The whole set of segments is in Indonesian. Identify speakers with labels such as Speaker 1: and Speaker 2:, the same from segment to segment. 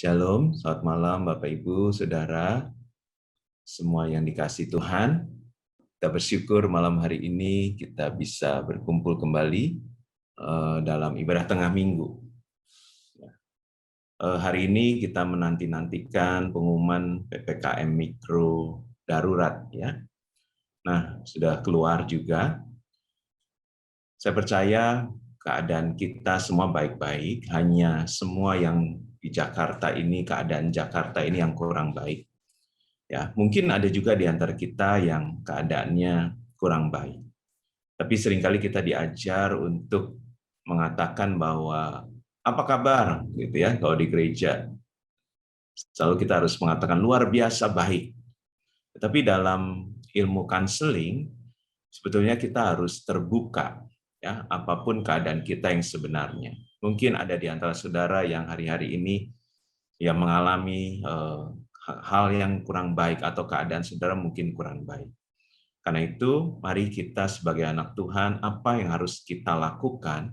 Speaker 1: Shalom, selamat malam Bapak Ibu, Saudara, semua yang dikasihi Tuhan. Kita bersyukur malam hari ini kita bisa berkumpul kembali dalam ibadah tengah minggu. Hari ini kita menanti-nantikan pengumuman PPKM Mikro darurat, ya. Nah, sudah keluar juga. Saya percaya keadaan kita semua baik-baik, hanya semua yang di Jakarta ini, keadaan Jakarta ini yang kurang baik. Ya, mungkin ada juga di antara kita yang keadaannya kurang baik. Tapi seringkali kita diajar untuk mengatakan bahwa apa kabar gitu ya, kalau di gereja. Selalu kita harus mengatakan luar biasa baik. Tetapi dalam ilmu counseling sebetulnya kita harus terbuka ya, apapun keadaan kita yang sebenarnya. Mungkin ada di antara saudara yang hari-hari ini yang mengalami hal yang kurang baik atau keadaan saudara mungkin kurang baik. Karena itu, mari kita sebagai anak Tuhan, apa yang harus kita lakukan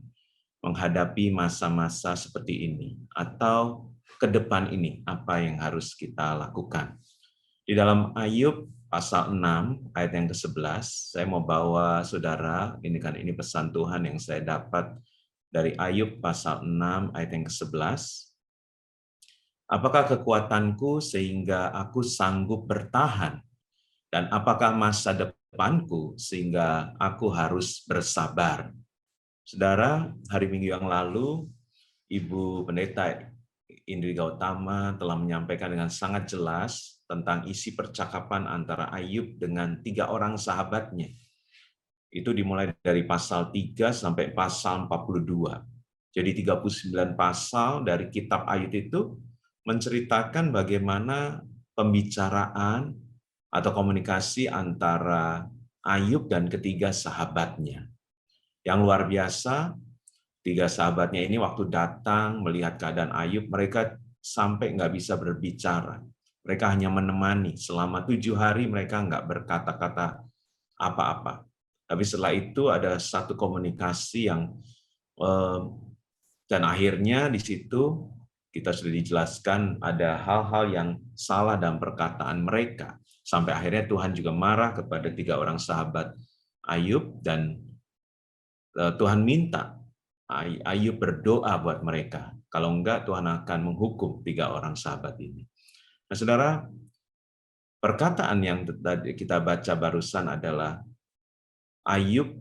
Speaker 1: menghadapi masa-masa seperti ini atau ke depan ini, apa yang harus kita lakukan. Di dalam Ayub pasal 6 ayat yang ke-11, saya mau bawa saudara, ini pesan Tuhan yang saya dapat dari Ayub pasal 6 ayat yang ke-11. Apakah kekuatanku sehingga aku sanggup bertahan? Dan apakah masa depanku sehingga aku harus bersabar? Saudara, hari Minggu yang lalu, Ibu Pendeta Indri Gautama telah menyampaikan dengan sangat jelas tentang isi percakapan antara Ayub dengan 3 orang sahabatnya. Itu dimulai dari pasal 3 sampai pasal 42. Jadi 39 pasal dari kitab Ayub itu menceritakan bagaimana pembicaraan atau komunikasi antara Ayub dan ketiga sahabatnya. Yang luar biasa, 3 sahabatnya ini waktu datang melihat keadaan Ayub, mereka sampai nggak bisa berbicara. Mereka hanya menemani. Selama 7 hari mereka nggak berkata-kata apa-apa. Tapi setelah itu ada satu komunikasi yang dan akhirnya di situ kita sudah dijelaskan ada hal-hal yang salah dalam perkataan mereka. Sampai akhirnya Tuhan juga marah kepada 3 orang sahabat Ayub dan Tuhan minta Ayub berdoa buat mereka. Kalau enggak Tuhan akan menghukum 3 orang sahabat ini. Nah, saudara, perkataan yang tadi kita baca barusan adalah Ayub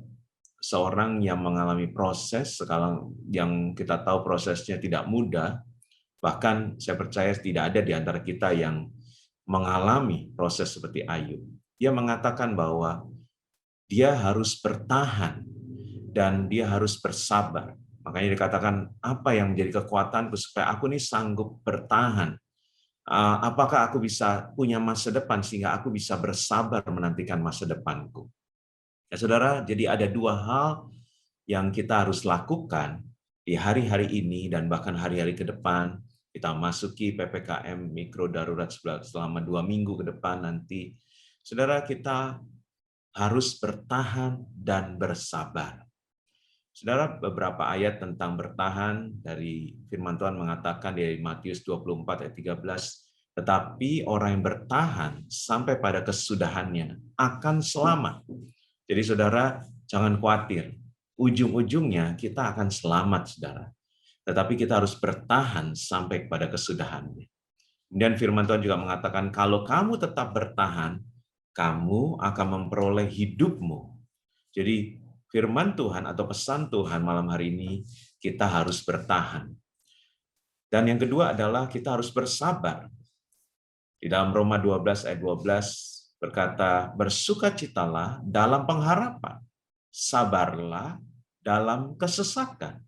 Speaker 1: seorang yang mengalami proses, sekarang yang kita tahu prosesnya tidak mudah, bahkan saya percaya tidak ada di antara kita yang mengalami proses seperti Ayub. Dia mengatakan bahwa dia harus bertahan dan dia harus bersabar. Makanya dikatakan, apa yang menjadi kekuatanku supaya aku ini sanggup bertahan? Apakah aku bisa punya masa depan sehingga aku bisa bersabar menantikan masa depanku? Ya, saudara, jadi ada 2 hal yang kita harus lakukan di hari-hari ini dan bahkan hari-hari ke depan. Kita masuki PPKM Mikro Darurat selama 2 minggu ke depan nanti. Saudara, kita harus bertahan dan bersabar. Saudara, beberapa ayat tentang bertahan dari firman Tuhan mengatakan di Matius 24 ayat 13, tetapi orang yang bertahan sampai pada kesudahannya akan selamat. Jadi saudara, jangan khawatir. Ujung-ujungnya kita akan selamat, saudara. Tetapi kita harus bertahan sampai pada kesudahannya. Kemudian firman Tuhan juga mengatakan, kalau kamu tetap bertahan, kamu akan memperoleh hidupmu. Jadi firman Tuhan atau pesan Tuhan malam hari ini, kita harus bertahan. Dan yang kedua adalah kita harus bersabar. Di dalam Roma 12 ayat 12 berkata, bersukacitalah dalam pengharapan, sabarlah dalam kesesakan,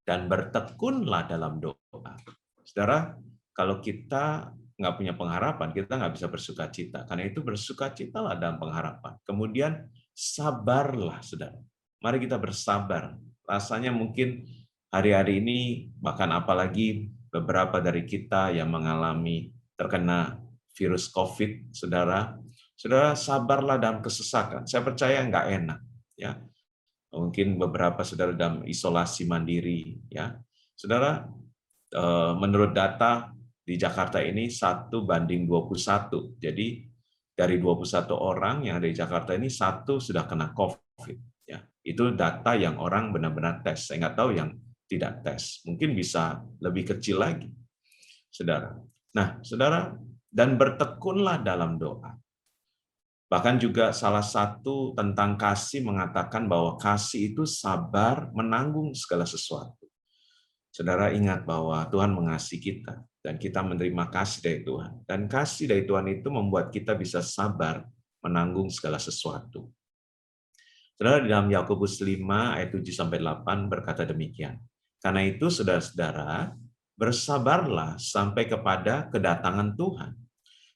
Speaker 1: dan bertekunlah dalam doa. Saudara, kalau kita nggak punya pengharapan, kita nggak bisa bersukacita. Karena itu bersukacitalah dalam pengharapan. Kemudian sabarlah, saudara. Mari kita bersabar. Rasanya mungkin hari-hari ini, bahkan apalagi beberapa dari kita yang mengalami terkena virus COVID, saudara, sabarlah dalam kesesakan. Saya percaya nggak enak, ya. Mungkin beberapa saudara dalam isolasi mandiri, ya. Saudara, menurut data Di Jakarta ini 1:21. Jadi dari 21 orang yang ada di Jakarta ini, 1 sudah kena COVID. Ya, itu data yang orang benar-benar tes. Saya nggak tahu yang tidak tes. Mungkin bisa lebih kecil lagi, saudara. Nah, saudara, dan bertekunlah dalam doa. Bahkan juga salah satu tentang kasih mengatakan bahwa kasih itu sabar menanggung segala sesuatu. Saudara ingat bahwa Tuhan mengasihi kita dan kita menerima kasih dari Tuhan. Dan kasih dari Tuhan itu membuat kita bisa sabar menanggung segala sesuatu. Saudara, di dalam Yakobus 5 ayat 7-8 berkata demikian. Karena itu saudara-saudara, bersabarlah sampai kepada kedatangan Tuhan.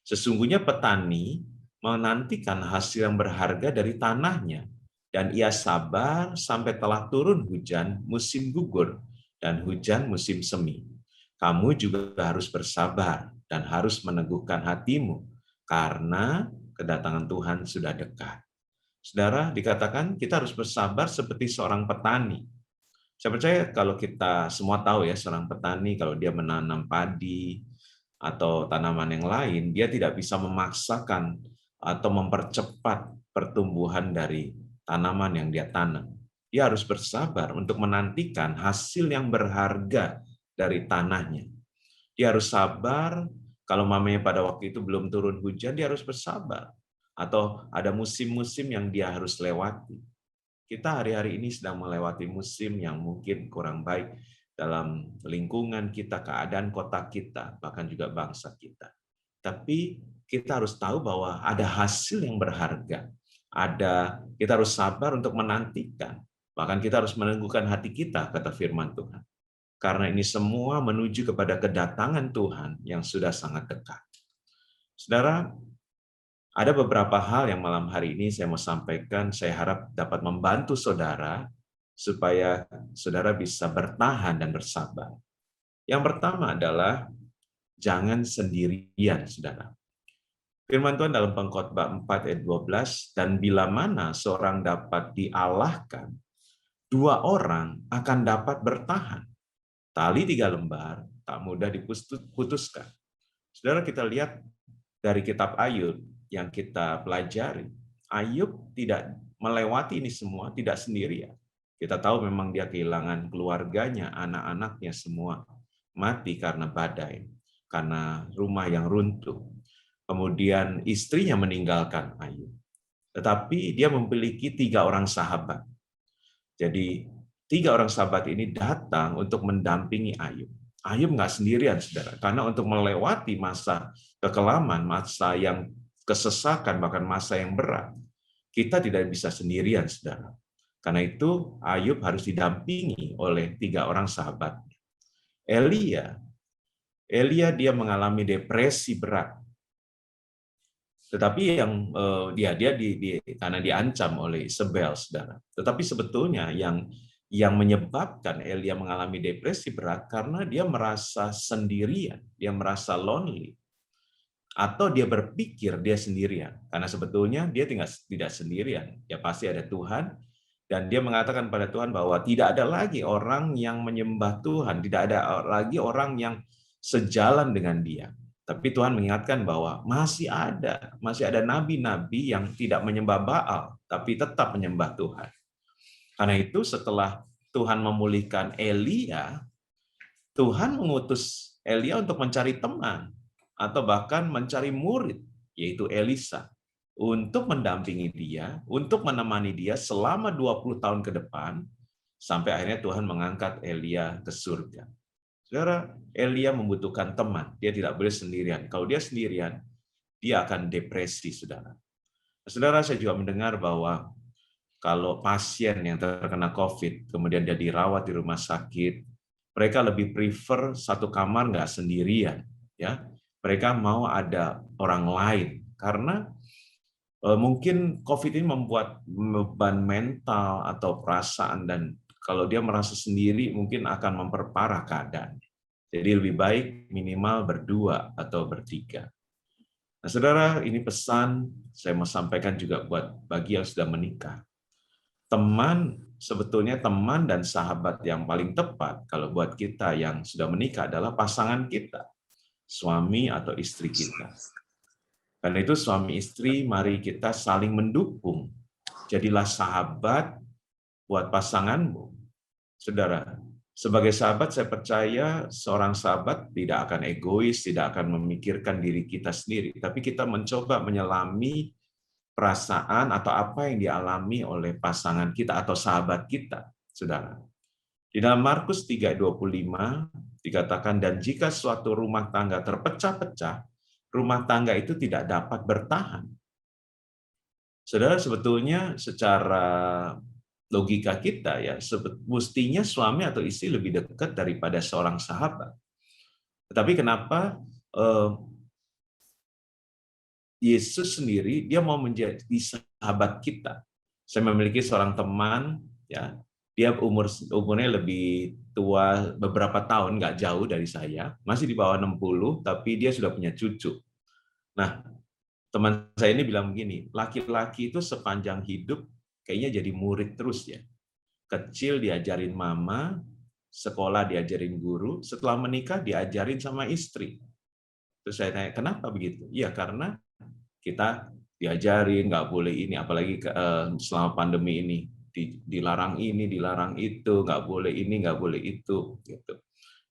Speaker 1: Sesungguhnya petani menantikan hasil yang berharga dari tanahnya, dan ia sabar sampai telah turun hujan musim gugur dan hujan musim semi. Kamu juga harus bersabar dan harus meneguhkan hatimu, karena kedatangan Tuhan sudah dekat. Saudara, dikatakan kita harus bersabar seperti seorang petani. Saya percaya kalau kita semua tahu ya, seorang petani kalau dia menanam padi atau tanaman yang lain, dia tidak bisa memaksakan atau mempercepat pertumbuhan dari tanaman yang dia tanam. Dia harus bersabar untuk menantikan hasil yang berharga dari tanahnya. Dia harus sabar, kalau mamanya pada waktu itu belum turun hujan, dia harus bersabar. Atau ada musim-musim yang dia harus lewati. Kita hari-hari ini sedang melewati musim yang mungkin kurang baik dalam lingkungan kita, keadaan kota kita, bahkan juga bangsa kita. Tapi kita harus tahu bahwa ada hasil yang berharga. Kita harus sabar untuk menantikan. Bahkan kita harus meneguhkan hati kita, kata firman Tuhan. Karena ini semua menuju kepada kedatangan Tuhan yang sudah sangat dekat. Saudara, ada beberapa hal yang malam hari ini saya mau sampaikan, saya harap dapat membantu saudara supaya saudara bisa bertahan dan bersabar. Yang pertama adalah jangan sendirian, saudara. Firman Tuhan dalam Pengkhotbah 4 ayat 12, dan bila mana seorang dapat dialahkan, 2 orang akan dapat bertahan. Tali 3 lembar, tak mudah diputuskan. Saudara, kita lihat dari kitab Ayub yang kita pelajari, Ayub tidak melewati ini semua, tidak sendirian. Kita tahu memang dia kehilangan keluarganya, anak-anaknya semua mati karena badai, karena rumah yang runtuh. Kemudian istrinya meninggalkan Ayub. Tetapi dia memiliki 3 orang sahabat. Jadi 3 orang sahabat ini datang untuk mendampingi Ayub. Ayub nggak sendirian, saudara, karena untuk melewati masa kekelaman, masa yang kesesakan, bahkan masa yang berat, kita tidak bisa sendirian, saudara. Karena itu Ayub harus didampingi oleh 3 orang sahabat. Elia dia mengalami depresi berat. Tetapi karena diancam oleh Isabel, saudara. Tetapi sebetulnya yang menyebabkan Elia mengalami depresi berat karena dia merasa sendirian, dia merasa lonely, atau dia berpikir dia sendirian. Karena sebetulnya dia tidak sendirian, ya pasti ada Tuhan, dan dia mengatakan pada Tuhan bahwa tidak ada lagi orang yang menyembah Tuhan, tidak ada lagi orang yang sejalan dengan dia. Tapi Tuhan mengingatkan bahwa masih ada nabi-nabi yang tidak menyembah Baal, tapi tetap menyembah Tuhan. Karena itu setelah Tuhan memulihkan Elia, Tuhan mengutus Elia untuk mencari teman, atau bahkan mencari murid, yaitu Elisa, untuk mendampingi dia, untuk menemani dia selama 20 tahun ke depan, sampai akhirnya Tuhan mengangkat Elia ke surga. Saudara, Elia membutuhkan teman, dia tidak boleh sendirian. Kalau dia sendirian, dia akan depresi, saudara. Saudara, saya juga mendengar bahwa kalau pasien yang terkena COVID, kemudian dia dirawat di rumah sakit, mereka lebih prefer satu kamar nggak sendirian, ya. Mereka mau ada orang lain, karena mungkin COVID ini membuat beban mental atau perasaan, dan kalau dia merasa sendiri mungkin akan memperparah keadaan. Jadi lebih baik minimal berdua atau bertiga. Nah, saudara, ini pesan saya mau sampaikan juga buat bagi yang sudah menikah. Sebetulnya teman dan sahabat yang paling tepat kalau buat kita yang sudah menikah adalah pasangan kita. suami atau istri kita. Karena itu suami istri, mari kita saling mendukung. Jadilah sahabat buat pasanganmu. Saudara, sebagai sahabat saya percaya seorang sahabat tidak akan egois, tidak akan memikirkan diri kita sendiri, tapi kita mencoba menyelami perasaan atau apa yang dialami oleh pasangan kita atau sahabat kita, saudara. Di dalam Markus 3:25 dikatakan, dan jika suatu rumah tangga terpecah-pecah, rumah tangga itu tidak dapat bertahan. Saudara, sebetulnya secara logika kita ya, mestinya suami atau istri lebih dekat daripada seorang sahabat. Tetapi kenapa Yesus sendiri dia mau menjadi sahabat kita? Saya memiliki seorang teman ya, dia umurnya lebih tua beberapa tahun, nggak jauh dari saya, masih di bawah 60, tapi dia sudah punya cucu. Nah, teman saya ini bilang begini, laki-laki itu sepanjang hidup kayaknya jadi murid terus ya. Kecil diajarin mama, sekolah diajarin guru, setelah menikah diajarin sama istri. Terus saya tanya, kenapa begitu? Iya, karena kita diajarin nggak boleh ini, apalagi selama pandemi ini dilarang ini, dilarang itu, nggak boleh ini, nggak boleh itu, gitu.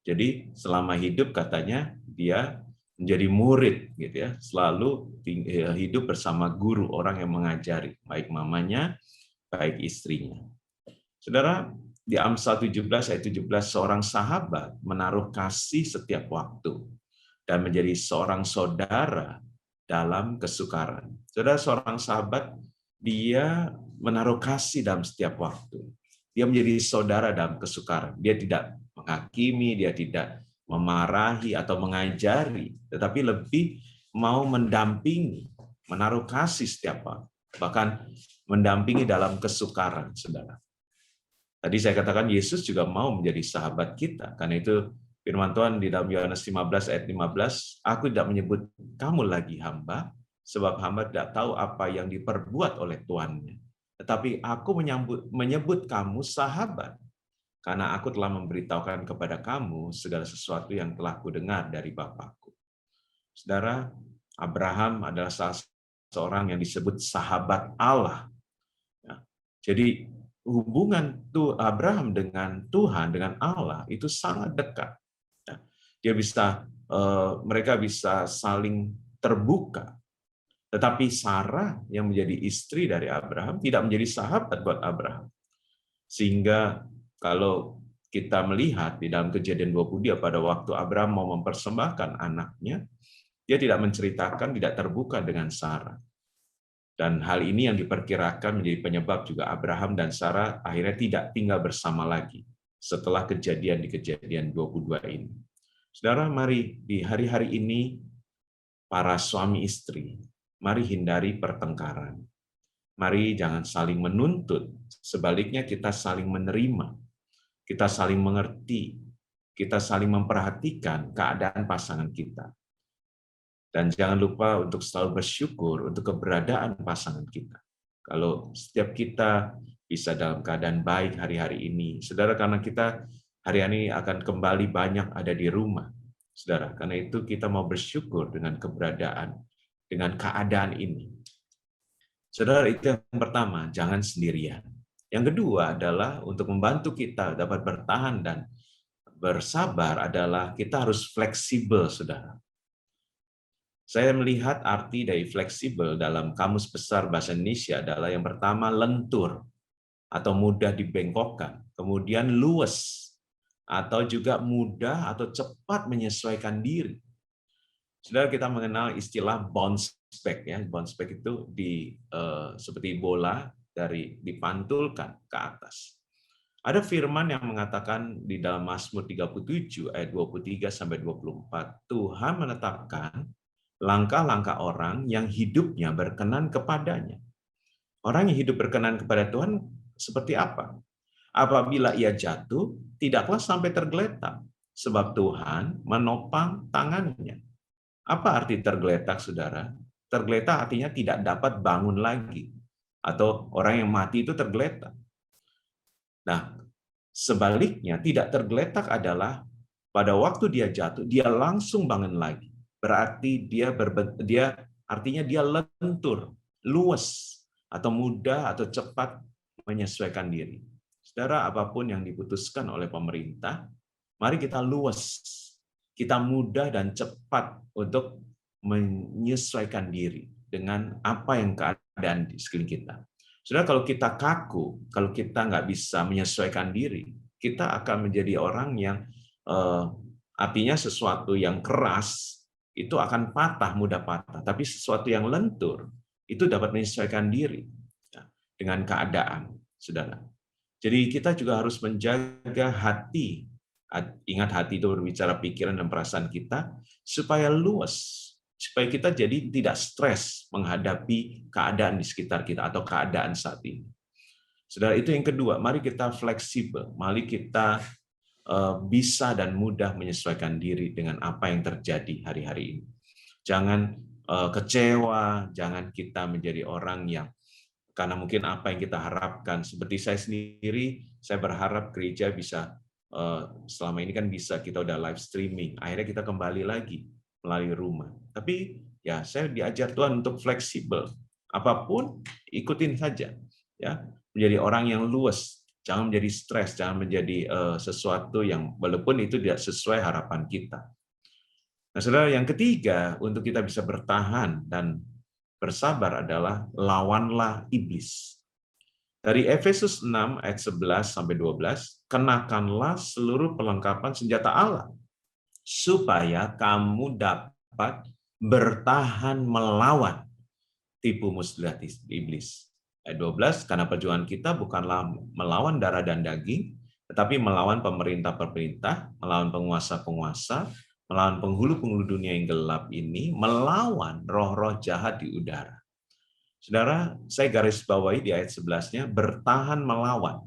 Speaker 1: Jadi selama hidup katanya dia menjadi murid, gitu ya, selalu hidup bersama guru, orang yang mengajari, baik mamanya, baik istrinya. Saudara, di Amsal 17 ayat 17, seorang sahabat menaruh kasih setiap waktu dan menjadi seorang saudara dalam kesukaran. Saudara, seorang sahabat, dia menaruh kasih dalam setiap waktu. Dia menjadi saudara dalam kesukaran. Dia tidak menghakimi, dia tidak memarahi atau mengajari, tetapi lebih mau mendampingi, menaruh kasih setiap waktu. Bahkan mendampingi dalam kesukaran, saudara. Tadi saya katakan Yesus juga mau menjadi sahabat kita. Karena itu firman Tuhan di dalam Yohanes 15 ayat 15, aku tidak menyebut kamu lagi hamba, sebab hamba tidak tahu apa yang diperbuat oleh tuannya. Tetapi aku menyebut kamu sahabat, karena aku telah memberitahukan kepada kamu segala sesuatu yang telah kudengar dari Bapakku. Saudara, Abraham adalah salah seorang yang disebut sahabat Allah. Jadi hubungan Abraham dengan Tuhan, dengan Allah itu sangat dekat. Mereka bisa saling terbuka. Tetapi Sarah yang menjadi istri dari Abraham tidak menjadi sahabat buat Abraham. Sehingga kalau kita melihat di dalam Kejadian 20 pada waktu Abraham mau mempersembahkan anaknya, dia tidak menceritakan, tidak terbuka dengan Sarah. Dan hal ini yang diperkirakan menjadi penyebab juga Abraham dan Sarah akhirnya tidak tinggal bersama lagi setelah kejadian di Kejadian 22 ini. Saudara, mari di hari-hari ini para suami istri, mari hindari pertengkaran. Mari jangan saling menuntut, sebaliknya kita saling menerima, kita saling mengerti, kita saling memperhatikan keadaan pasangan kita. Dan jangan lupa untuk selalu bersyukur untuk keberadaan pasangan kita. Kalau setiap kita bisa dalam keadaan baik hari-hari ini, saudara, karena kita hari-hari ini akan kembali banyak ada di rumah, saudara. Karena itu kita mau bersyukur dengan keberadaan, dengan keadaan ini. Saudara, itu yang pertama, jangan sendirian. Yang kedua adalah untuk membantu kita dapat bertahan dan bersabar adalah kita harus fleksibel, saudara. Saya melihat arti dari fleksibel dalam Kamus Besar Bahasa Indonesia adalah yang pertama lentur atau mudah dibengkokkan, kemudian luwes atau juga mudah atau cepat menyesuaikan diri. Saudara, kita mengenal istilah bounce back ya. Bounce back itu seperti bola dipantulkan ke atas. Ada firman yang mengatakan di dalam Mazmur 37 ayat 23 sampai 24, Tuhan menetapkan langkah-langkah orang yang hidupnya berkenan kepadanya. Orang yang hidup berkenan kepada Tuhan seperti apa? Apabila ia jatuh, tidaklah sampai tergeletak, sebab Tuhan menopang tangannya. Apa arti tergeletak, saudara? Tergeletak artinya tidak dapat bangun lagi. Atau orang yang mati itu tergeletak. Nah, sebaliknya tidak tergeletak adalah pada waktu dia jatuh, dia langsung bangun lagi. Berarti artinya dia lentur, luas, atau mudah atau cepat menyesuaikan diri. Saudara, apapun yang diputuskan oleh pemerintah, mari kita luas, kita mudah dan cepat untuk menyesuaikan diri dengan apa yang keadaan di sekeliling kita. Saudara, kalau kita kaku, kalau kita nggak bisa menyesuaikan diri, kita akan menjadi orang yang artinya sesuatu yang keras itu akan patah, mudah patah. Tapi sesuatu yang lentur itu dapat menyesuaikan diri dengan keadaan, saudara. Jadi kita juga harus menjaga hati. Ingat, hati itu berbicara pikiran dan perasaan kita supaya luas, supaya kita jadi tidak stres menghadapi keadaan di sekitar kita atau keadaan saat ini. Saudara, itu yang kedua, mari kita fleksibel, mari kita bisa dan mudah menyesuaikan diri dengan apa yang terjadi hari-hari ini. Jangan kecewa, jangan kita menjadi orang yang karena mungkin apa yang kita harapkan. Seperti saya sendiri, saya berharap gereja bisa, selama ini kan bisa kita udah live streaming, akhirnya kita kembali lagi melalui rumah. Tapi ya saya diajar Tuhan untuk fleksibel, apapun ikutin saja, ya, menjadi orang yang luas. Jangan menjadi stres, jangan menjadi sesuatu yang walaupun itu tidak sesuai harapan kita. Nah, saudara, yang ketiga, untuk kita bisa bertahan dan bersabar adalah lawanlah iblis. Dari Efesus 6 ayat 11 sampai 12, kenakanlah seluruh perlengkapan senjata Allah supaya kamu dapat bertahan melawan tipu muslihat iblis. Ayat 12, karena perjuangan kita bukanlah melawan darah dan daging, tetapi melawan pemerintah-pemerintah, melawan penguasa-penguasa, melawan penghulu-penghulu dunia yang gelap ini, melawan roh-roh jahat di udara. Saudara, saya garis bawahi di ayat 11-nya, bertahan melawan.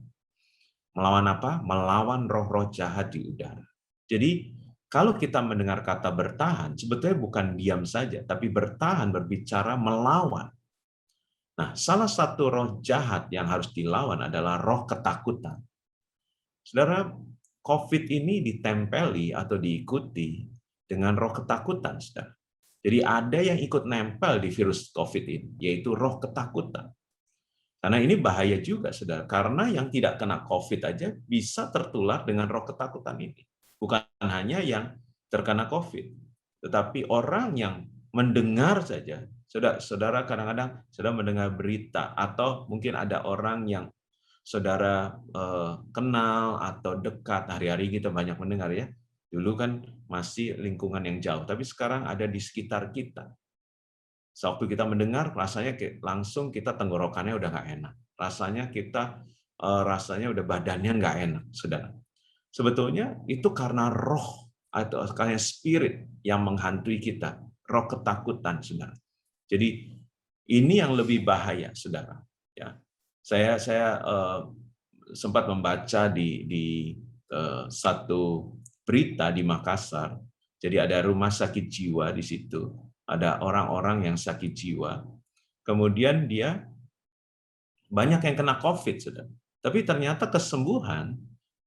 Speaker 1: Melawan apa? Melawan roh-roh jahat di udara. Jadi, kalau kita mendengar kata bertahan, sebetulnya bukan diam saja, tapi bertahan berbicara melawan. Nah, salah satu roh jahat yang harus dilawan adalah roh ketakutan. Saudara, COVID ini ditempeli atau diikuti dengan roh ketakutan, saudara. Jadi ada yang ikut nempel di virus COVID ini, yaitu roh ketakutan. Karena ini bahaya juga, saudara. Karena yang tidak kena COVID aja bisa tertular dengan roh ketakutan ini. Bukan hanya yang terkena COVID, tetapi orang yang mendengar saja. Saudara kadang-kadang sudah mendengar berita, atau mungkin ada orang yang saudara kenal atau dekat, hari-hari kita banyak mendengar ya. Dulu kan masih lingkungan yang jauh, tapi sekarang ada di sekitar kita. Sewaktu kita mendengar, rasanya langsung kita tenggorokannya udah nggak enak. Rasanya rasanya udah badannya nggak enak, saudara. Sebetulnya itu karena roh atau karena spirit yang menghantui kita, roh ketakutan, saudara. Jadi ini yang lebih bahaya, saudara. Ya, saya sempat membaca di satu berita di Makassar. Jadi ada rumah sakit jiwa di situ, ada orang-orang yang sakit jiwa. Kemudian dia banyak yang kena COVID, saudara. Tapi ternyata kesembuhan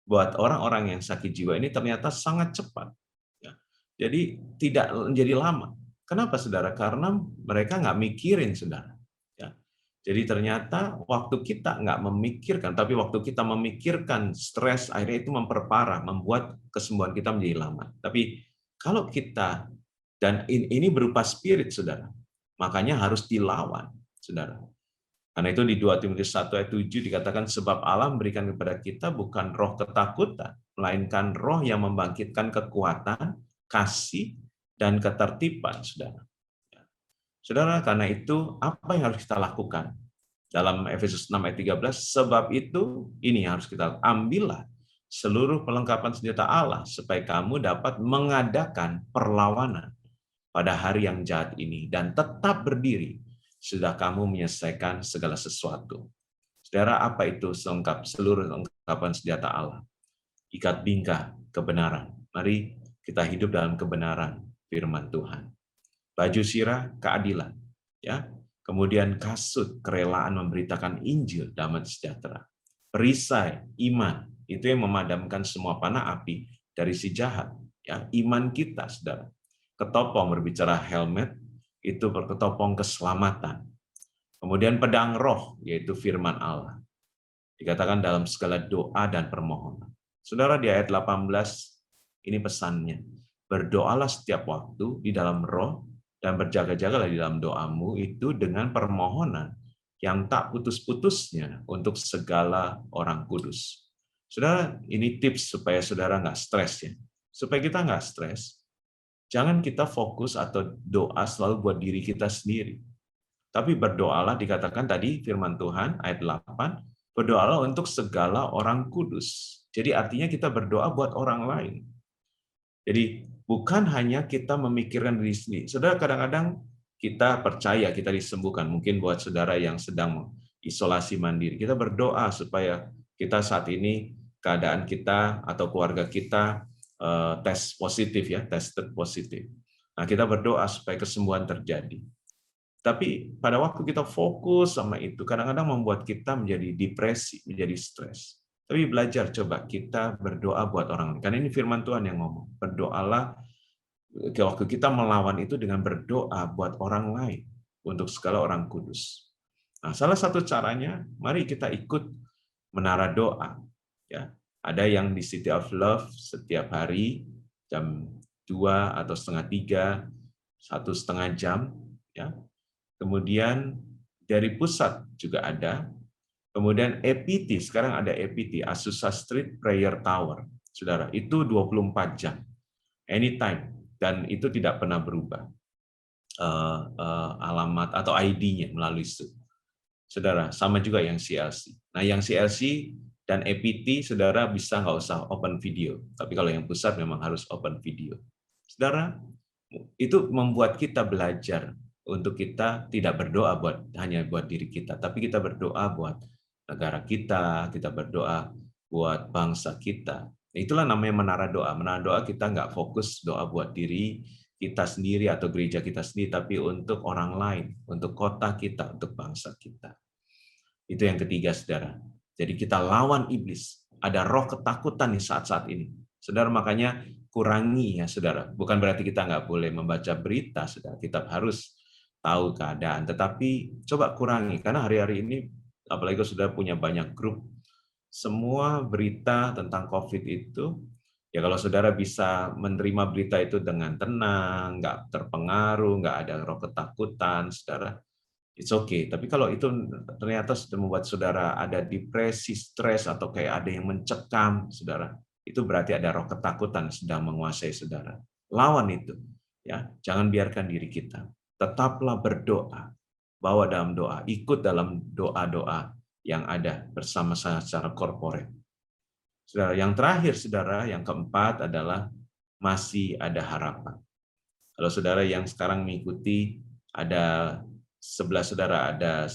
Speaker 1: buat orang-orang yang sakit jiwa ini ternyata sangat cepat. Ya. Jadi tidak menjadi lama. Kenapa, saudara? Karena mereka nggak mikirin, saudara. Ya. Jadi ternyata waktu kita nggak memikirkan, tapi waktu kita memikirkan stres, akhirnya itu memperparah, membuat kesembuhan kita menjadi lama. Tapi kalau kita, dan ini berupa spirit, saudara, makanya harus dilawan, saudara. Karena itu di 2 Timotius 1 ayat 7 dikatakan, sebab Allah memberikan kepada kita bukan roh ketakutan, melainkan roh yang membangkitkan kekuatan, kasih, dan ketertiban, saudara. Saudara, karena itu apa yang harus kita lakukan? Dalam Efesus 6 ayat 13, sebab itu ini harus kita ambillah seluruh perlengkapan senjata Allah supaya kamu dapat mengadakan perlawanan pada hari yang jahat ini dan tetap berdiri sudah kamu menyelesaikan segala sesuatu. Saudara, apa itu seluruh lengkapan senjata Allah? Ikat pinggang kebenaran. Mari kita hidup dalam kebenaran firman Tuhan. Baju sirah keadilan, ya. Kemudian kasut kerelaan memberitakan Injil damai sejahtera. Perisai iman itu yang memadamkan semua panah api dari si jahat. Ya, iman kita, saudara. Ketopong berbicara helmet, itu berketopong keselamatan. Kemudian pedang roh, yaitu firman Allah. Dikatakan dalam segala doa dan permohonan. Saudara, di ayat 18, ini pesannya. Berdoalah setiap waktu di dalam roh, dan berjaga-jagalah di dalam doamu itu dengan permohonan yang tak putus-putusnya untuk segala orang kudus. Saudara, ini tips supaya saudara nggak stres ya. Supaya kita nggak stres, jangan kita fokus atau doa selalu buat diri kita sendiri. Tapi berdoalah, dikatakan tadi firman Tuhan ayat 8, berdoalah untuk segala orang kudus. Jadi artinya kita berdoa buat orang lain. Jadi bukan hanya kita memikirkan diri sendiri. Saudara, kadang-kadang kita percaya kita disembuhkan. Mungkin buat saudara yang sedang isolasi mandiri, kita berdoa supaya kita saat ini keadaan kita atau keluarga kita tes positif ya, tested positif. Nah, kita berdoa supaya kesembuhan terjadi. Tapi pada waktu kita fokus sama itu, kadang-kadang membuat kita menjadi depresi, menjadi stres. Tapi belajar coba kita berdoa buat orang lain. Karena ini firman Tuhan yang ngomong. Berdoalah, waktu kita melawan itu dengan berdoa buat orang lain, untuk segala orang kudus. Nah, salah satu caranya, mari kita ikut menara doa. Ya, ada yang di City of Love setiap hari, jam 2 atau setengah 3, 1,5 jam. Ya. Kemudian dari pusat juga ada. Kemudian EPT, sekarang ada EPT, Azusa Street Prayer Tower. Saudara, itu 24 jam. Anytime. Dan itu tidak pernah berubah. Alamat atau ID-nya melalui Zoom. Saudara, sama juga yang CLC. Nah, yang CLC dan EPT, saudara bisa nggak usah open video. Tapi kalau yang pusat memang harus open video. Saudara, itu membuat kita belajar untuk kita tidak berdoa hanya buat diri kita, tapi kita berdoa buat negara kita berdoa buat bangsa kita. Itulah namanya menara doa. Menara doa kita nggak fokus doa buat diri kita sendiri atau gereja kita sendiri, tapi untuk orang lain, untuk kota kita, untuk bangsa kita. Itu yang ketiga, saudara. Jadi kita lawan iblis. Ada roh ketakutan di saat-saat ini. Saudara, makanya kurangi ya, saudara. Bukan berarti kita nggak boleh membaca berita, saudara. Kita harus tahu keadaan. Tetapi coba kurangi, karena hari-hari ini, apalagi kalau sudah punya banyak grup, semua berita tentang COVID itu, ya kalau saudara bisa menerima berita itu dengan tenang, nggak terpengaruh, nggak ada roh ketakutan, saudara, it's okay. Tapi kalau itu ternyata sudah membuat saudara ada depresi, stres, atau kayak ada yang mencekam, saudara, itu berarti ada roh ketakutan sedang menguasai saudara. Lawan itu, ya. Jangan biarkan diri kita. Tetaplah berdoa, bawa dalam doa, ikut dalam doa-doa yang ada bersama-sama secara korporat. Saudara, yang terakhir, saudara, yang keempat adalah masih ada harapan. Kalau saudara yang sekarang mengikuti, ada sebelah saudara, ada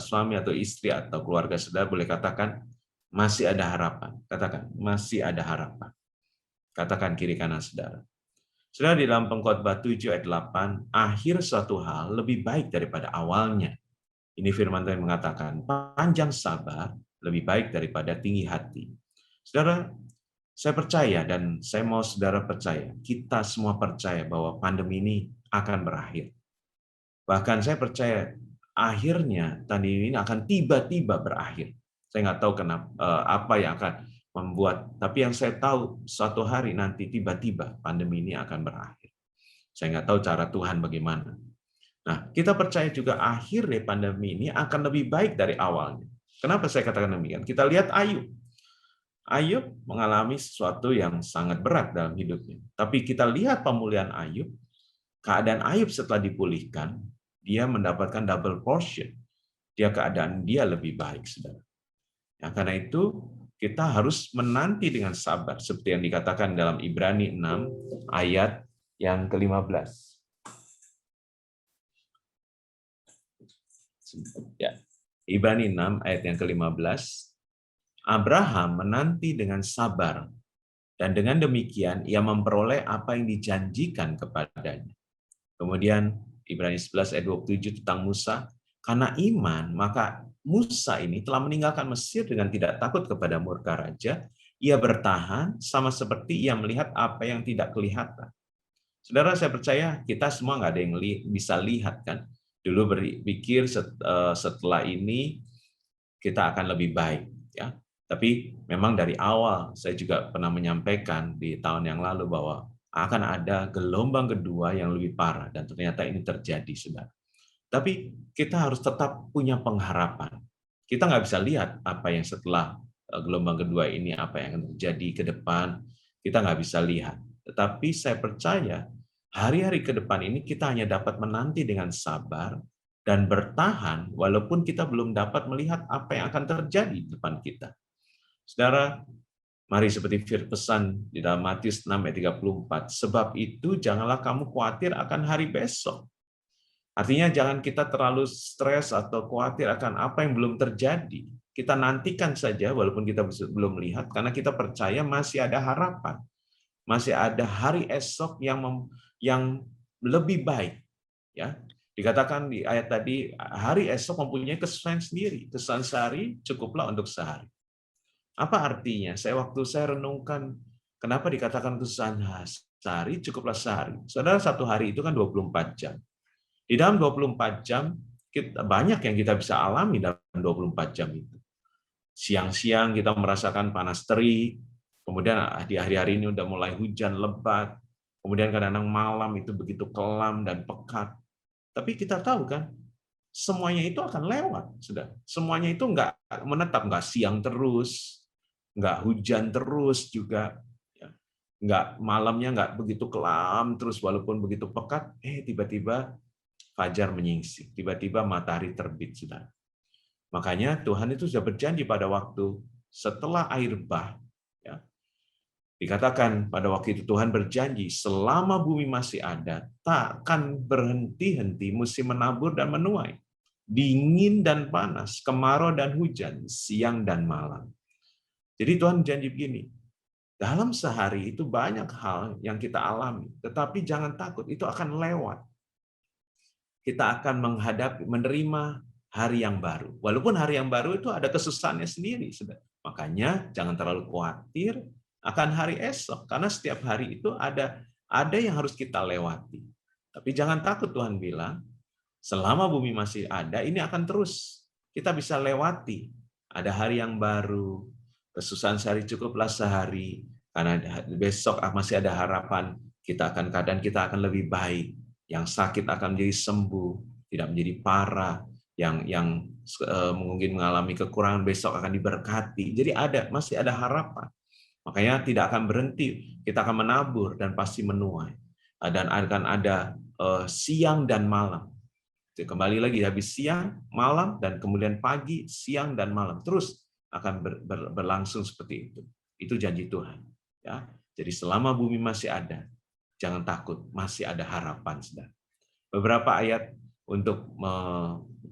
Speaker 1: suami atau istri atau keluarga saudara, boleh katakan, masih ada harapan. Katakan, masih ada harapan. Katakan kiri kanan saudara. Saudara, di dalam Pengkhotbah 7 ayat 8, akhir suatu hal lebih baik daripada awalnya. Ini firman Tuhan mengatakan, panjang sabar lebih baik daripada tinggi hati. Saudara, saya percaya dan saya mau saudara percaya, kita semua percaya bahwa pandemi ini akan berakhir. Bahkan saya percaya akhirnya pandemi ini akan tiba-tiba berakhir. Saya nggak tahu kenapa, apa yang akan membuat, tapi yang saya tahu suatu hari nanti tiba-tiba pandemi ini akan berakhir. Saya nggak tahu cara Tuhan bagaimana. Nah, kita percaya juga akhir dari pandemi ini akan lebih baik dari awalnya. Kenapa saya katakan demikian? Kita lihat Ayub. Ayub mengalami sesuatu yang sangat berat dalam hidupnya. Tapi kita lihat pemulihan Ayub, keadaan Ayub setelah dipulihkan, dia mendapatkan double portion. Keadaan dia lebih baik, saudara. Ya, karena itu, kita harus menanti dengan sabar, seperti yang dikatakan dalam Ibrani 6, ayat yang ke-15. Ya, Ibrani 6 ayat yang ke-15, Abraham menanti dengan sabar, dan dengan demikian ia memperoleh apa yang dijanjikan kepadanya. Kemudian Ibrani 11 ayat 27 tentang Musa, karena iman maka Musa ini telah meninggalkan Mesir dengan tidak takut kepada murka raja, Ia bertahan sama seperti ia melihat apa yang tidak kelihatan. Saudara, saya percaya kita semua nggak ada yang bisa lihat kan. Dulu berpikir setelah ini kita akan lebih baik, ya. Tapi memang dari awal saya juga pernah menyampaikan di tahun yang lalu bahwa akan ada gelombang kedua yang lebih parah, dan ternyata ini terjadi, saudara. Tapi kita harus tetap punya pengharapan. Kita nggak bisa lihat apa yang setelah gelombang kedua ini, apa yang akan terjadi ke depan, kita nggak bisa lihat. Tetapi saya percaya hari-hari ke depan ini kita hanya dapat menanti dengan sabar dan bertahan walaupun kita belum dapat melihat apa yang akan terjadi di depan kita. Saudara, mari seperti pesan di dalam Matius 6 ayat 34, sebab itu janganlah kamu khawatir akan hari besok. Artinya jangan kita terlalu stres atau khawatir akan apa yang belum terjadi. Kita nantikan saja walaupun kita belum melihat, karena kita percaya masih ada harapan. Masih ada hari esok yang lebih baik. Ya, dikatakan di ayat tadi, hari esok mempunyai kesusahan sendiri. Kesusahan sehari cukuplah untuk sehari. Apa artinya? Waktu saya renungkan, kenapa dikatakan kesusahan sehari cukuplah sehari. Saudara, satu hari itu kan 24 jam. Di dalam 24 jam, banyak yang kita bisa alami dalam 24 jam itu. Siang-siang kita merasakan panas terik, kemudian di hari-hari ini udah mulai hujan lebat, kemudian kadang-kadang malam itu begitu kelam dan pekat. Tapi kita tahu kan, semuanya itu akan lewat, sudah. Semuanya itu nggak menetap, nggak siang terus, nggak hujan terus juga, ya. Nggak malamnya nggak begitu kelam terus walaupun begitu pekat, tiba-tiba fajar menyingsing, tiba-tiba matahari terbit, saudara. Makanya Tuhan itu sudah berjanji pada waktu setelah air bah, ya, dikatakan pada waktu itu Tuhan berjanji selama bumi masih ada, tak akan berhenti-henti musim menabur dan menuai, dingin dan panas, kemarau dan hujan, siang dan malam. Jadi Tuhan janji begini, dalam sehari itu banyak hal yang kita alami, tetapi jangan takut, itu akan lewat. Kita akan menerima hari yang baru. Walaupun hari yang baru itu ada kesusahannya sendiri. Makanya jangan terlalu khawatir akan hari esok, karena setiap hari itu ada yang harus kita lewati. Tapi jangan takut, Tuhan bilang, selama bumi masih ada, ini akan terus kita bisa lewati. Ada hari yang baru, kesusahan sehari cukuplah sehari, karena besok masih ada harapan, kita akan lebih baik. Yang sakit akan menjadi sembuh, tidak menjadi parah, yang mungkin mengalami kekurangan besok akan diberkati. Jadi masih ada harapan. Makanya tidak akan berhenti, kita akan menabur dan pasti menuai. Dan akan ada siang dan malam. Kembali lagi, habis siang, malam, dan kemudian pagi, siang, dan malam. Terus akan berlangsung seperti itu. Itu janji Tuhan. Ya. Jadi selama bumi masih ada, jangan takut, masih ada harapan, saudara. Beberapa ayat untuk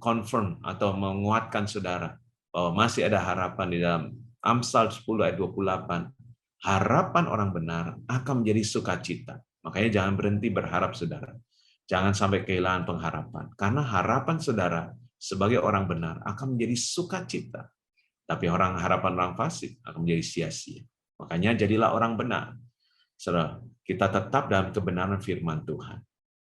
Speaker 1: confirm atau menguatkan saudara bahwa masih ada harapan di dalam Amsal 10 ayat 28. Harapan orang benar akan menjadi sukacita. Makanya jangan berhenti berharap, saudara. Jangan sampai kehilangan pengharapan. Karena harapan saudara sebagai orang benar akan menjadi sukacita. Tapi harapan orang fasik akan menjadi sia-sia. Makanya jadilah orang benar. Saudara, kita tetap dalam kebenaran firman Tuhan.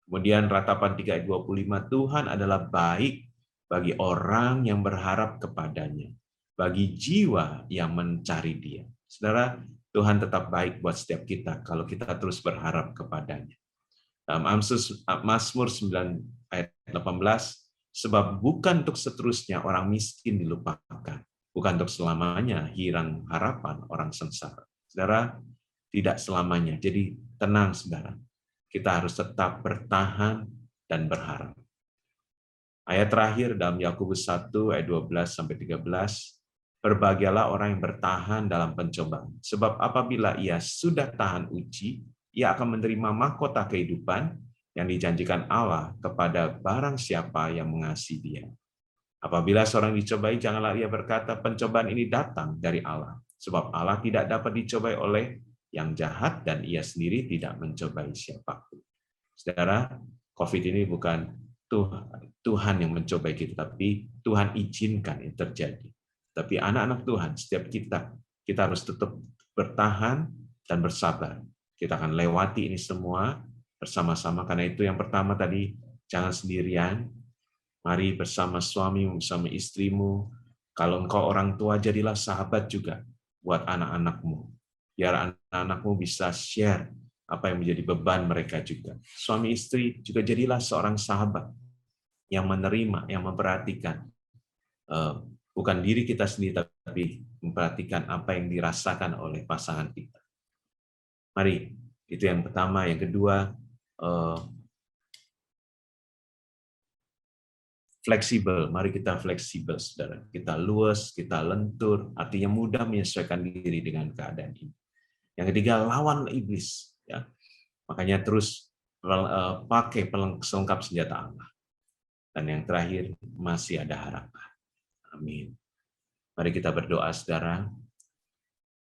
Speaker 1: Kemudian ratapan 3 ayat 25, Tuhan adalah baik bagi orang yang berharap kepadanya, bagi jiwa yang mencari Dia. Saudara, Tuhan tetap baik buat setiap kita kalau kita terus berharap kepadanya. Dalam Mazmur 9 ayat 18, sebab bukan untuk seterusnya orang miskin dilupakan, bukan untuk selamanya hilang harapan orang sengsara. Saudara, tidak selamanya. Jadi tenang, saudara. Kita harus tetap bertahan dan berharap. Ayat terakhir dalam Yakobus 1 ayat 12 sampai 13, berbahagialah orang yang bertahan dalam pencobaan, sebab apabila ia sudah tahan uji, ia akan menerima mahkota kehidupan yang dijanjikan Allah kepada barang siapa yang mengasihi Dia. Apabila seorang dicobai, janganlah ia berkata, pencobaan ini datang dari Allah, sebab Allah tidak dapat dicobai oleh yang jahat dan ia sendiri tidak mencobai siapapun. Saudara, COVID ini bukan Tuhan yang mencobai kita, tapi Tuhan izinkan itu terjadi. Tapi anak-anak Tuhan, setiap kita harus tetap bertahan dan bersabar. Kita akan lewati ini semua bersama-sama. Karena itu yang pertama tadi, jangan sendirian. Mari bersama suamimu, bersama istrimu. Kalau engkau orang tua, jadilah sahabat juga buat anak-anakmu. Biar anak-anakmu bisa share apa yang menjadi beban mereka juga. Suami istri juga jadilah seorang sahabat yang menerima, yang memperhatikan. Bukan diri kita sendiri, tapi memperhatikan apa yang dirasakan oleh pasangan kita. Mari, itu yang pertama. Yang kedua, fleksibel. Mari kita fleksibel, saudara. Kita luas, kita lentur, artinya mudah menyesuaikan diri dengan keadaan ini. Yang ketiga, lawan iblis. Ya. Makanya terus pakai pelengkap senjata Allah. Dan yang terakhir, masih ada harapan. Amin. Mari kita berdoa, saudara.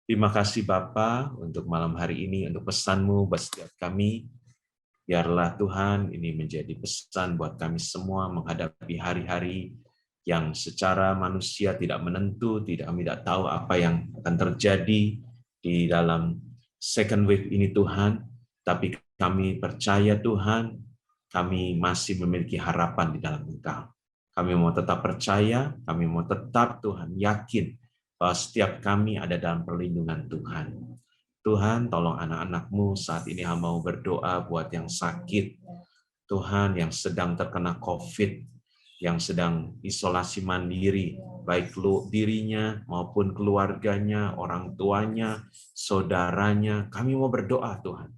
Speaker 1: Terima kasih Bapa untuk malam hari ini, untuk pesan-Mu buat setiap kami. Biarlah Tuhan ini menjadi pesan buat kami semua menghadapi hari-hari yang secara manusia tidak menentu, tidak tahu apa yang akan terjadi di dalam second wave ini Tuhan. Tapi kami percaya Tuhan, kami masih memiliki harapan di dalam Engkau. Kami mau tetap percaya, kami mau tetap Tuhan yakin bahwa setiap kami ada dalam perlindungan Tuhan. Tuhan, tolong anak-anak-Mu saat ini hamba mau berdoa buat yang sakit. Tuhan, yang sedang terkena COVID, yang sedang isolasi mandiri, baik dirinya maupun keluarganya, orang tuanya, saudaranya. Kami mau berdoa, Tuhan.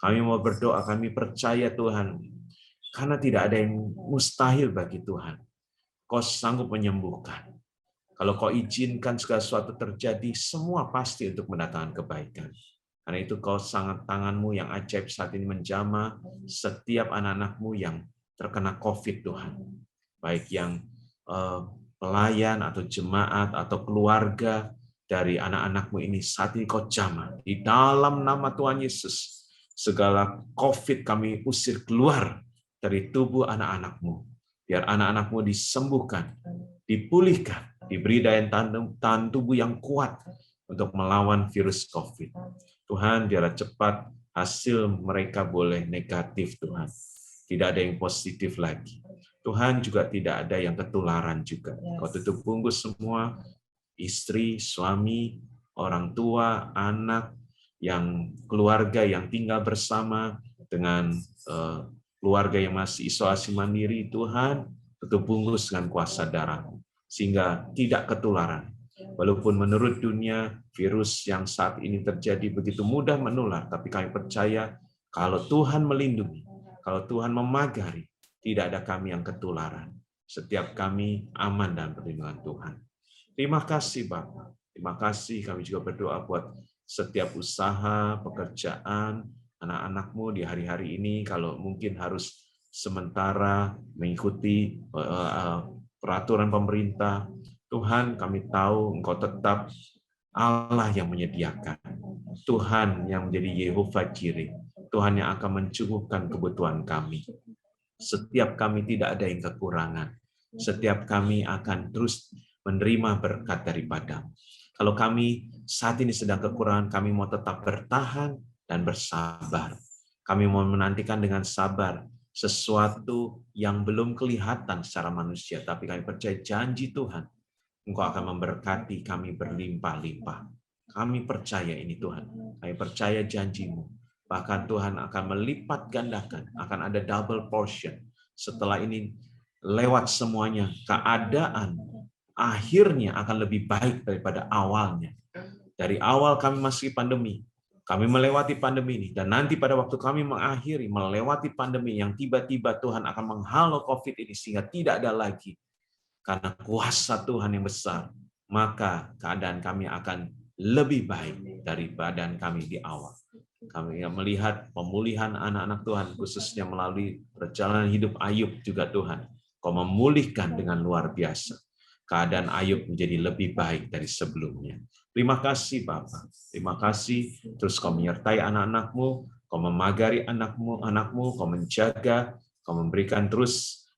Speaker 1: Kami mau berdoa, kami percaya, Tuhan. Karena tidak ada yang mustahil bagi Tuhan. Kau sanggup menyembuhkan. Kalau Kau izinkan segala sesuatu terjadi, semua pasti untuk mendatangkan kebaikan. Karena itu Kau sangat tangan-Mu yang ajaib saat ini menjamah setiap anak-anak-Mu yang terkena COVID, Tuhan. Baik yang pelayan atau jemaat atau keluarga dari anak-anak-Mu ini saat ini Kau jamah. Di dalam nama Tuhan Yesus, segala COVID kami usir keluar dari tubuh anak-anak-Mu. Biar anak-anak-Mu disembuhkan, dipulihkan, diberi daya tahan tubuh yang kuat untuk melawan virus COVID. Tuhan, biarlah cepat hasil mereka boleh negatif, Tuhan. Tidak ada yang positif lagi. Tuhan, juga tidak ada yang ketularan juga. Kau tutup bungkus semua, istri, suami, orang tua, anak, yang keluarga yang tinggal bersama dengan keluarga yang masih isolasi mandiri, Tuhan, tutup bungkus dengan kuasa darah-Mu, sehingga tidak ketularan. Walaupun menurut dunia, virus yang saat ini terjadi begitu mudah menular, tapi kami percaya kalau Tuhan melindungi, kalau Tuhan memagari, tidak ada kami yang ketularan. Setiap kami aman dan perlindungan Tuhan. Terima kasih Bapak. Terima kasih, kami juga berdoa buat setiap usaha, pekerjaan, anak-anak-Mu di hari-hari ini, kalau mungkin harus sementara mengikuti peraturan pemerintah. Tuhan, kami tahu Engkau tetap Allah yang menyediakan. Tuhan yang menjadi Yehovah Jireh. Tuhan yang akan mencukupkan kebutuhan kami. Setiap kami tidak ada yang kekurangan. Setiap kami akan terus menerima berkat daripada-Mu. Kalau kami saat ini sedang kekurangan, kami mau tetap bertahan dan bersabar. Kami mau menantikan dengan sabar sesuatu yang belum kelihatan secara manusia, tapi kami percaya janji Tuhan. Engkau akan memberkati kami berlimpah-limpah. Kami percaya ini Tuhan. Kami percaya janji-Mu. Bahkan Tuhan akan melipat gandakan. Akan ada double portion. Setelah ini lewat semuanya, keadaan akhirnya akan lebih baik daripada awalnya. Dari awal kami masih pandemi. Kami melewati pandemi ini. Dan nanti pada waktu kami mengakhiri, melewati pandemi yang tiba-tiba Tuhan akan menghalau COVID ini sehingga tidak ada lagi. Karena kuasa Tuhan yang besar, maka keadaan kami akan lebih baik dari badan kami di awal. Kami melihat pemulihan anak-anak Tuhan, khususnya melalui perjalanan hidup Ayub juga Tuhan. Kau memulihkan dengan luar biasa. Keadaan Ayub menjadi lebih baik dari sebelumnya. Terima kasih Bapa. Terima kasih. Terus Kau menyertai anak-anak-Mu, Kau memagari anakmu, Kau menjaga, Kau memberikan terus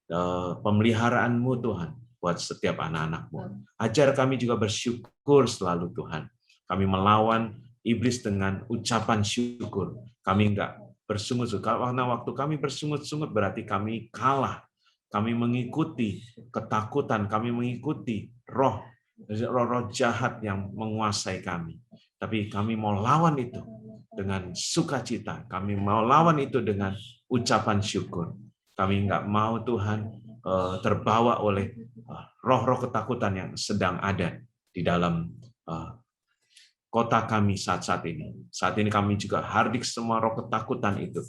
Speaker 1: pemeliharaan-Mu Tuhan buat setiap anak-anak-Mu. Ajar kami juga bersyukur selalu Tuhan. Kami melawan iblis dengan ucapan syukur. Kami enggak bersungut-sungut. Karena waktu kami bersungut-sungut berarti kami kalah. Kami mengikuti ketakutan, kami mengikuti roh jahat yang menguasai kami. Tapi kami mau lawan itu dengan sukacita. Kami mau lawan itu dengan ucapan syukur. Kami enggak mau Tuhan terbawa oleh roh-roh ketakutan yang sedang ada di dalam kota kami saat ini. Saat ini kami juga hardik semua roh ketakutan itu.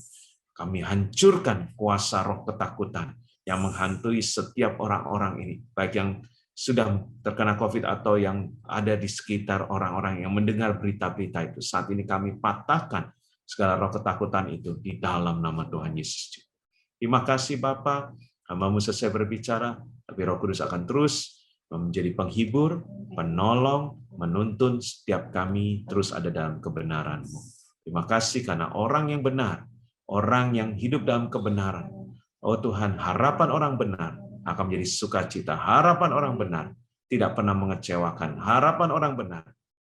Speaker 1: Kami hancurkan kuasa roh ketakutan yang menghantui setiap orang-orang ini, baik yang sudah terkena COVID atau yang ada di sekitar orang-orang yang mendengar berita-berita itu. Saat ini kami patahkan segala roh ketakutan itu di dalam nama Tuhan Yesus. Terima kasih Bapa, hamba-Mu selesai berbicara, tapi Roh Kudus akan terus menjadi penghibur, penolong, menuntun setiap kami terus ada dalam kebenaran-Mu. Terima kasih karena orang yang benar, orang yang hidup dalam kebenaran, oh Tuhan, harapan orang benar akan menjadi sukacita. Harapan orang benar tidak pernah mengecewakan. Harapan orang benar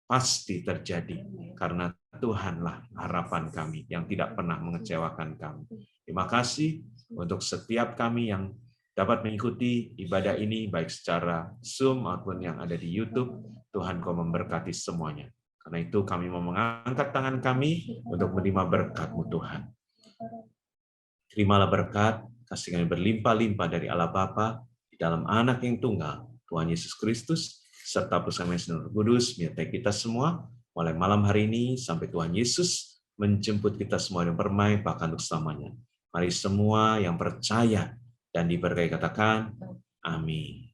Speaker 1: pasti terjadi karena Tuhanlah harapan kami yang tidak pernah mengecewakan kami. Terima kasih untuk setiap kami yang dapat mengikuti ibadah ini baik secara Zoom maupun yang ada di YouTube. Tuhan Kau memberkati semuanya. Karena itu kami mau mengangkat tangan kami untuk menerima berkat-Mu Tuhan. Terimalah berkat, kasih kami berlimpah-limpah dari Allah Bapa di dalam Anak yang tunggal, Tuhan Yesus Kristus, serta bersama Roh Kudus, menyertai kita semua, mulai malam hari ini sampai Tuhan Yesus menjemput kita semua yang bermain bahkan untuk selamanya. Mari semua yang percaya dan diberkati katakan, amin.